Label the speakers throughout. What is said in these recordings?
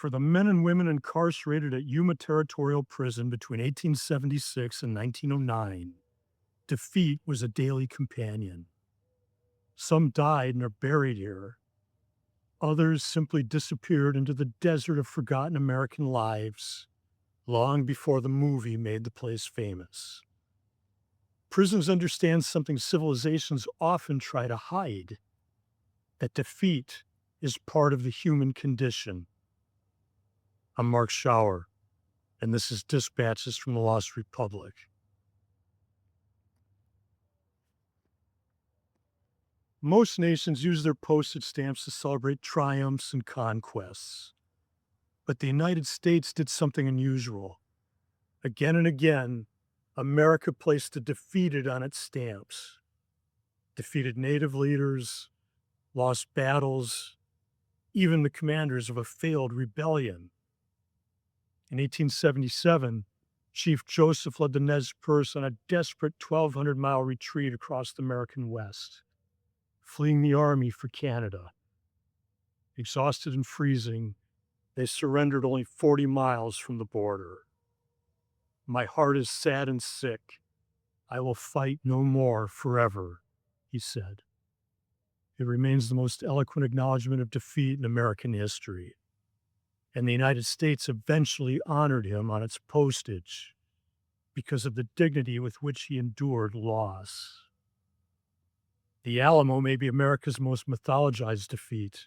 Speaker 1: For the men and women incarcerated at Yuma Territorial Prison between 1876 and 1909, defeat was a daily companion. Some died and are buried here. Others simply disappeared into the desert of forgotten American lives long before the movie made the place famous. Prisons understand something civilizations often try to hide, that defeat is part of the human condition. I'm Mark Schauer, and this is Dispatches from the Lost Republic. Most nations use their postage stamps to celebrate triumphs and conquests. But the United States did something unusual. Again and again, America placed the defeated on its stamps. Defeated native leaders, lost battles, even the commanders of a failed rebellion. In 1877, Chief Joseph led the Nez Perce on a desperate 1,200-mile retreat across the American West, fleeing the army for Canada. Exhausted and freezing, they surrendered only 40 miles from the border. "My heart is sad and sick. I will fight no more forever," he said. It remains the most eloquent acknowledgement of defeat in American history. And the United States eventually honored him on its postage because of the dignity with which he endured loss. The Alamo may be America's most mythologized defeat.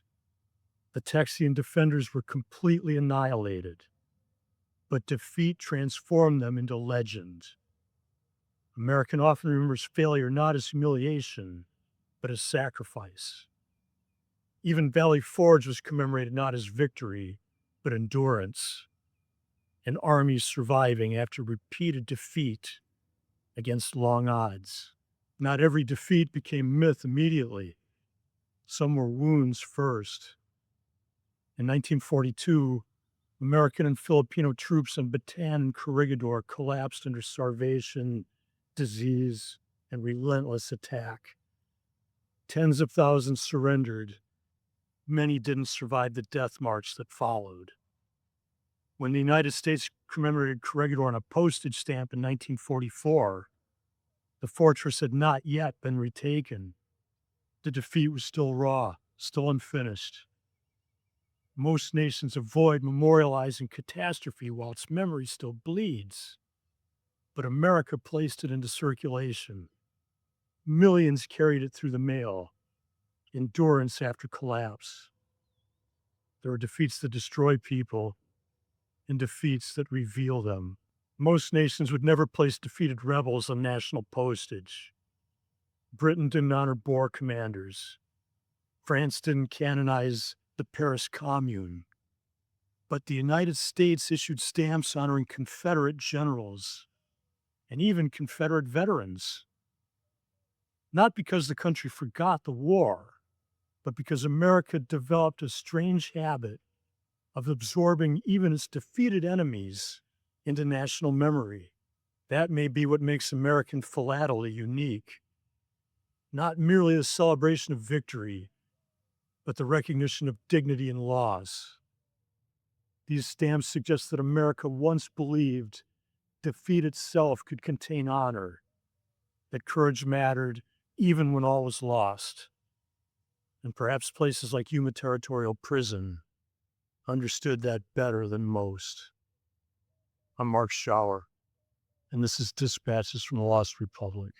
Speaker 1: The Texian defenders were completely annihilated, but defeat transformed them into legend. American often remembers failure not as humiliation, but as sacrifice. Even Valley Forge was commemorated not as victory, but endurance. An army surviving after repeated defeat against long odds. Not every defeat became myth immediately. Some were wounds first. In 1942, American and Filipino troops in Bataan and Corregidor collapsed under starvation, disease, and relentless attack. Tens of thousands surrendered. Many didn't survive the death march that followed. When the United States commemorated Corregidor on a postage stamp in 1944, the fortress had not yet been retaken. The defeat was still raw, still unfinished. Most nations avoid memorializing catastrophe while its memory still bleeds. But America placed it into circulation. Millions carried it through the mail. Endurance after collapse. There are defeats that destroy people and defeats that reveal them. Most nations would never place defeated rebels on national postage. Britain didn't honor Boer commanders. France didn't canonize the Paris Commune. But the United States issued stamps honoring Confederate generals and even Confederate veterans. Not because the country forgot the war, but because America developed a strange habit of absorbing even its defeated enemies into national memory. That may be what makes American philately unique. Not merely the celebration of victory, but the recognition of dignity and loss. These stamps suggest that America once believed defeat itself could contain honor, that courage mattered even when all was lost. And perhaps places like Yuma Territorial Prison understood that better than most. I'm Mark Schauer, and this is Dispatches from the Lost Republic.